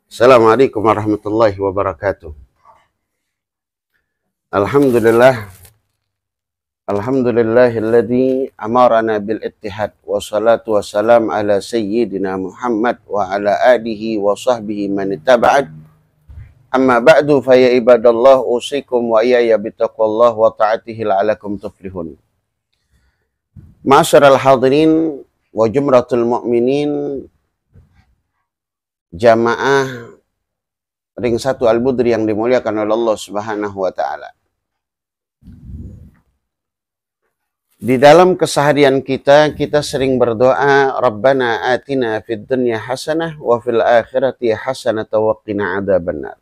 Assalamualaikum warahmatullahi wabarakatuh. Alhamdulillah. Alhamdulillahilladzi amarana bil ittihad wassalatu wassalam ala sayyidina Muhammad wa ala alihi wa sahbihi man ittaba'ad. Amma ba'du fa ya ibadallah usikum wa iyaya bittaqwallah wa ta'atihi la'alakum tuflihun. Ma'asyiral hadirin wa jumratul mu'minin, jamaah Ring 1 Al-Budri yang dimuliakan oleh Allah Subhanahu wa taala. Di dalam keseharian kita sering berdoa, Rabbana atina fid dunya hasanah wa fil akhirati hasanah wa qina adzabannar.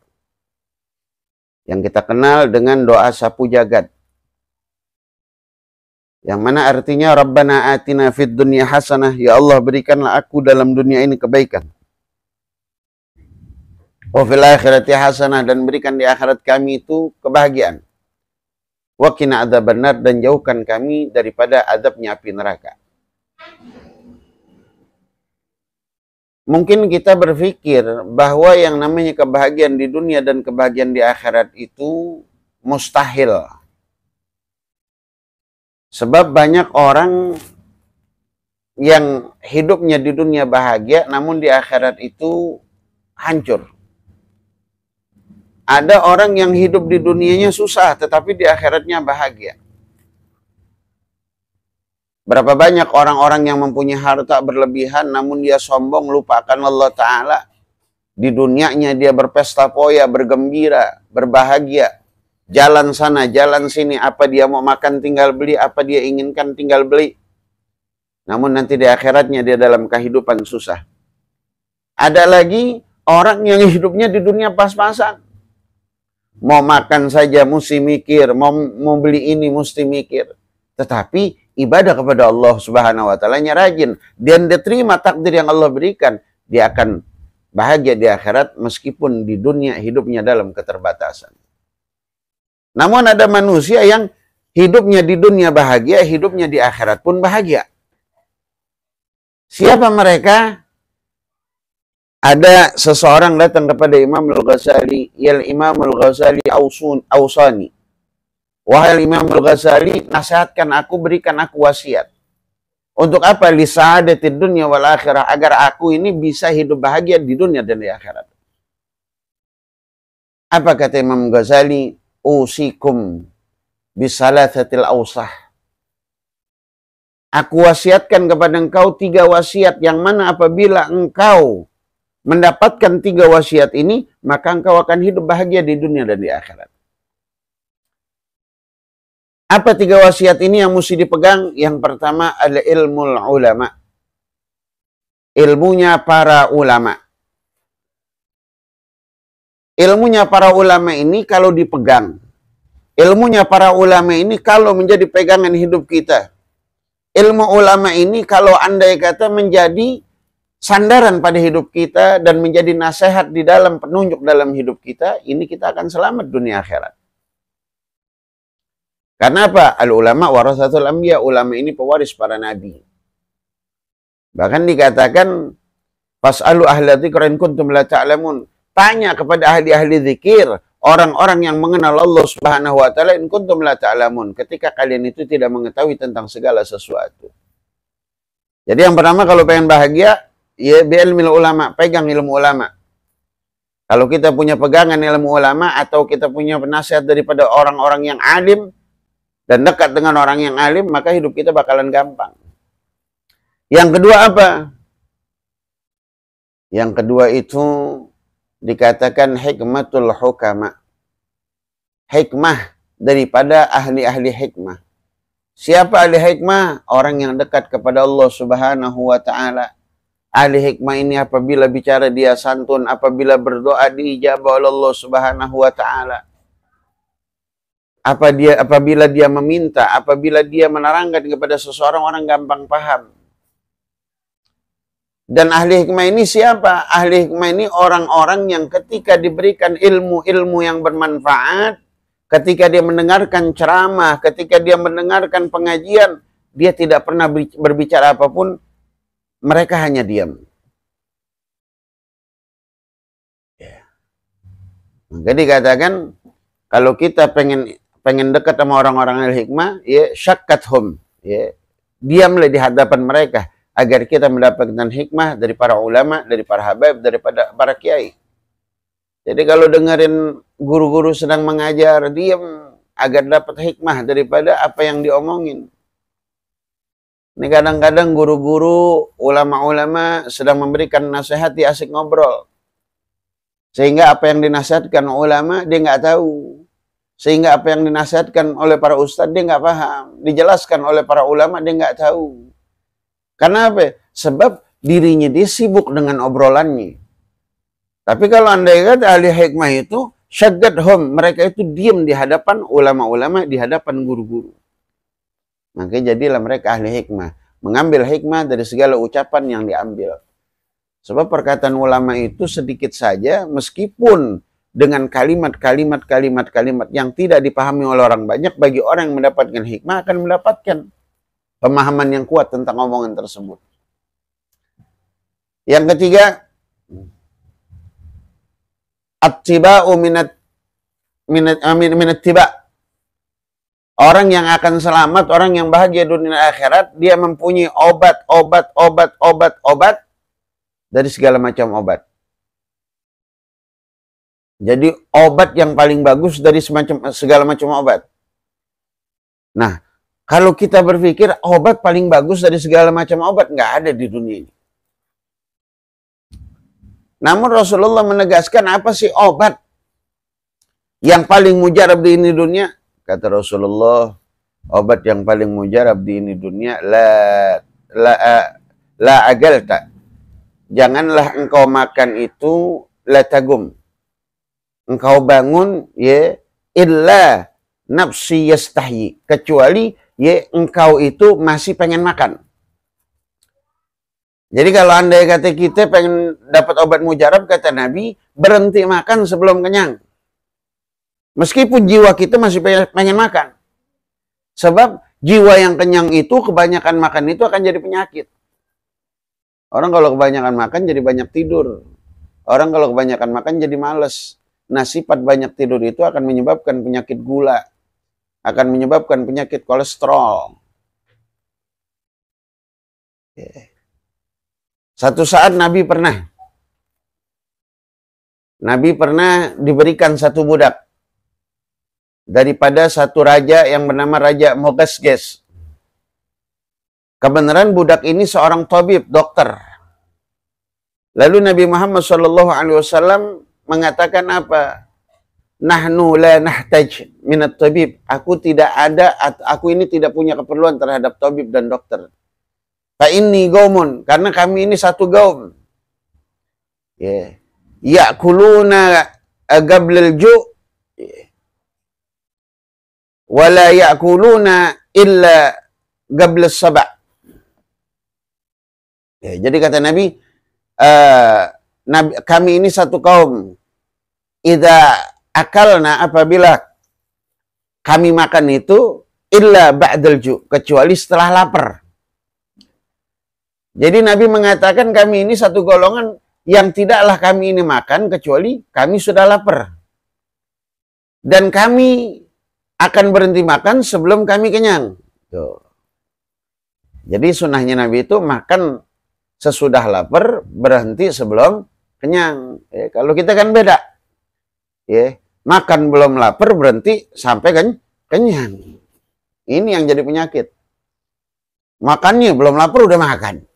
Yang kita kenal dengan doa sapu jagat. Yang mana artinya Rabbana atina fid dunya hasanah, ya Allah berikanlah aku dalam dunia ini kebaikan. Wa fil akhirati hasanah, dan berikan di akhirat kami itu kebahagiaan. Wa qina adzabannar, dan jauhkan kami daripada azabnya api neraka. Mungkin kita berpikir bahwa yang namanya kebahagiaan di dunia dan kebahagiaan di akhirat itu mustahil. Sebab banyak orang yang hidupnya di dunia bahagia namun di akhirat itu hancur. Ada orang yang hidup di dunianya susah, tetapi di akhiratnya bahagia. Berapa banyak orang-orang yang mempunyai harta berlebihan, namun dia sombong, lupakan Allah Ta'ala. Di dunianya dia berpesta poya, bergembira, berbahagia. Jalan sana, jalan sini, apa dia mau makan tinggal beli, apa dia inginkan tinggal beli. Namun nanti di akhiratnya dia dalam kehidupan susah. Ada lagi orang yang hidupnya di dunia pas-pasan. Mau makan saja mesti mikir, mau beli ini mesti mikir. Tetapi ibadah kepada Allah Subhanahu wa taala-nya rajin, dan dia terima takdir yang Allah berikan, dia akan bahagia di akhirat meskipun di dunia hidupnya dalam keterbatasan. Namun ada manusia yang hidupnya di dunia bahagia, hidupnya di akhirat pun bahagia. Siapa mereka? Ada seseorang datang kepada Imam Al-Ghazali, ya Imam Al-Ghazali ausani. Wahai Imam Al-Ghazali, nasihatkan aku, berikan aku wasiat. Untuk apa? Li sa'adatid dunya wal akhirah, agar aku ini bisa hidup bahagia di dunia dan di akhirat. Apa kata Imam Ghazali? Usikum bisalatsatil awsah. Aku wasiatkan kepada engkau 3 wasiat, yang mana apabila engkau mendapatkan 3 wasiat ini, maka engkau akan hidup bahagia di dunia dan di akhirat. Apa 3 wasiat ini yang mesti dipegang? Yang pertama adalah ilmul ulama. Ilmunya para ulama. Ilmunya para ulama ini kalau dipegang. Ilmunya para ulama ini kalau menjadi pegangan hidup kita. Ilmu ulama ini kalau andai kata menjadi sandaran pada hidup kita dan menjadi nasihat di dalam penunjuk dalam hidup kita, ini kita akan selamat dunia akhirat. Karena apa? Al-ulama warasatul anbiya, ulama ini pewaris para nabi. Bahkan dikatakan, fas'alu ahla dzikra in kuntum la ta'lamun. Tanya kepada ahli-ahli zikir, orang-orang yang mengenal Allah Subhanahu wa taala, in kuntum la ta'lamun, ketika kalian itu tidak mengetahui tentang segala sesuatu. Jadi yang pertama kalau pengen bahagia, ya bi'ilmil ulama, pegang ilmu ulama. Kalau kita punya pegangan ilmu ulama atau kita punya penasihat daripada orang-orang yang alim dan dekat dengan orang yang alim, maka hidup kita bakalan gampang. Yang kedua apa? Yang kedua itu dikatakan hikmatul hukama. Hikmah daripada ahli-ahli hikmah. Siapa ahli hikmah? Orang yang dekat kepada Allah Subhanahu wa taala. Ahli hikmah ini apabila bicara dia santun, apabila berdoa diijabah oleh Allah Subhanahu wa taala. Apabila dia meminta, apabila dia menerangkan kepada seseorang, orang gampang paham. Dan ahli hikmah ini siapa? Ahli hikmah ini orang-orang yang ketika diberikan ilmu-ilmu yang bermanfaat, ketika dia mendengarkan ceramah, ketika dia mendengarkan pengajian, dia tidak pernah berbicara apapun, mereka hanya diam. Jadi dikatakan kalau kita pengen dekat sama orang-orang al-hikmah, ya syakkathum, ya diamlah di hadapan mereka agar kita mendapatkan hikmah dari para ulama, dari para habaib, daripada para kiai. Jadi kalau dengerin guru-guru sedang mengajar, diam agar dapat hikmah daripada apa yang diomongin. Ini kadang-kadang guru-guru, ulama-ulama sedang memberikan nasihat, dia asik ngobrol. Sehingga apa yang dinasihatkan ulama, dia nggak tahu. Sehingga apa yang dinasihatkan oleh para ustadz, dia nggak paham. Dijelaskan oleh para ulama, dia nggak tahu. Karena apa? Sebab dirinya dia sibuk dengan obrolannya. Tapi kalau andai kata ahli hikmah itu, syaggadhum, mereka itu diam di hadapan ulama-ulama, di hadapan guru-guru. Makanya jadilah mereka ahli hikmah. Mengambil hikmah dari segala ucapan yang diambil. Sebab perkataan ulama itu sedikit saja, meskipun dengan kalimat-kalimat yang tidak dipahami oleh orang banyak, bagi orang yang mendapatkan hikmah akan mendapatkan pemahaman yang kuat tentang omongan tersebut. Yang ketiga, at-tiba'u minat tiba. Orang yang akan selamat, orang yang bahagia dunia akhirat, dia mempunyai obat dari segala macam obat. Jadi obat yang paling bagus dari segala macam obat. Nah, kalau kita berpikir obat paling bagus dari segala macam obat, nggak ada di dunia ini. Namun Rasulullah menegaskan apa sih obat yang paling mujarab di ini dunia? Kata Rasulullah, obat yang paling mujarab di ini dunia, la agalta. Janganlah engkau makan itu latagum. Engkau bangun ya illa nafsi yastahyi, kecuali ya engkau itu masih pengen makan. Jadi kalau andai kata kita pengen dapat obat mujarab, kata Nabi, berhenti makan sebelum kenyang. Meskipun jiwa kita masih pengen makan. Sebab jiwa yang kenyang itu, kebanyakan makan itu akan jadi penyakit. Orang kalau kebanyakan makan jadi banyak tidur. Orang kalau kebanyakan makan jadi malas. Nah, sifat banyak tidur itu akan menyebabkan penyakit gula. Akan menyebabkan penyakit kolesterol. Satu saat Nabi pernah diberikan satu budak daripada satu raja yang bernama Raja Mogasges. Kebenaran budak ini seorang tabib, dokter. Lalu Nabi Muhammad SAW mengatakan apa? Nahnu la nahtaj minat tabib. Aku ini tidak punya keperluan terhadap tabib dan dokter. Fa inni gaumun, karena kami ini satu gaum. Ya'kuluna qablal ju' wa la ya'kuluna illa qablas sab'. Jadi kata Nabi, kami ini satu kaum. Idza akalna, apabila kami makan itu illa ba'dal ju', kecuali setelah lapar. Jadi Nabi mengatakan kami ini satu golongan yang tidaklah kami ini makan kecuali kami sudah lapar. Dan kami akan berhenti makan sebelum kami kenyang. Tuh. Jadi sunnahnya Nabi itu makan sesudah lapar, berhenti sebelum kenyang. Kalau kita kan beda. Makan belum lapar, berhenti sampai kenyang. Ini yang jadi penyakit. Makannya belum lapar udah makan.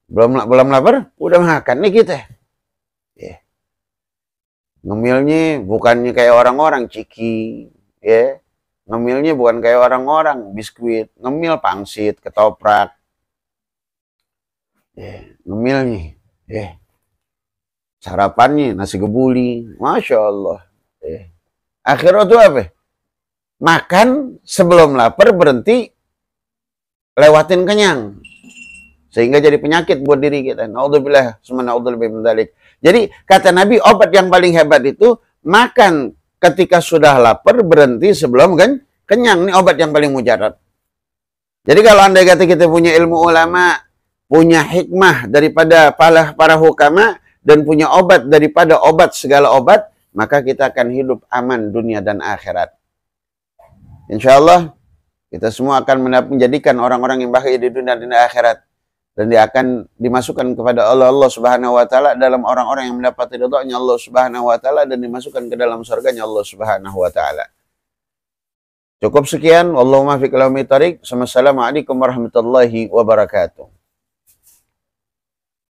Belum lapar udah makan nih kita. Ngemilnya bukannya kayak orang-orang ciki, ngemilnya bukan kayak orang-orang biskuit, ngemil pangsit, ketoprak. Ngemilnya, sarapannya nasi kebuli, masya Allah. Akhirnya tuh apa? Makan sebelum lapar, berhenti lewatin kenyang. Sehingga jadi penyakit buat diri kita. Naudzubillah, summa naudzubillah min dzalik. Jadi kata Nabi, obat yang paling hebat itu makan ketika sudah lapar, berhenti sebelum Kenyang, nih obat yang paling mujarab. Jadi kalau andai kata kita punya ilmu ulama, punya hikmah daripada para hukama, dan punya obat daripada obat segala obat, maka kita akan hidup aman dunia dan akhirat. Insya Allah, kita semua akan menjadikan orang-orang yang bahagia di dunia dan akhirat. Dan dia akan dimasukkan kepada Allah Subhanahu wa taala dalam orang-orang yang mendapati ridhonya Allah Subhanahu wa taala dan dimasukkan ke dalam surganya Allah Subhanahu wa taala. Cukup sekian, wallahu muwaffiq ila aqwamit thoriq. Wassalamualaikum warahmatullahi wabarakatuh.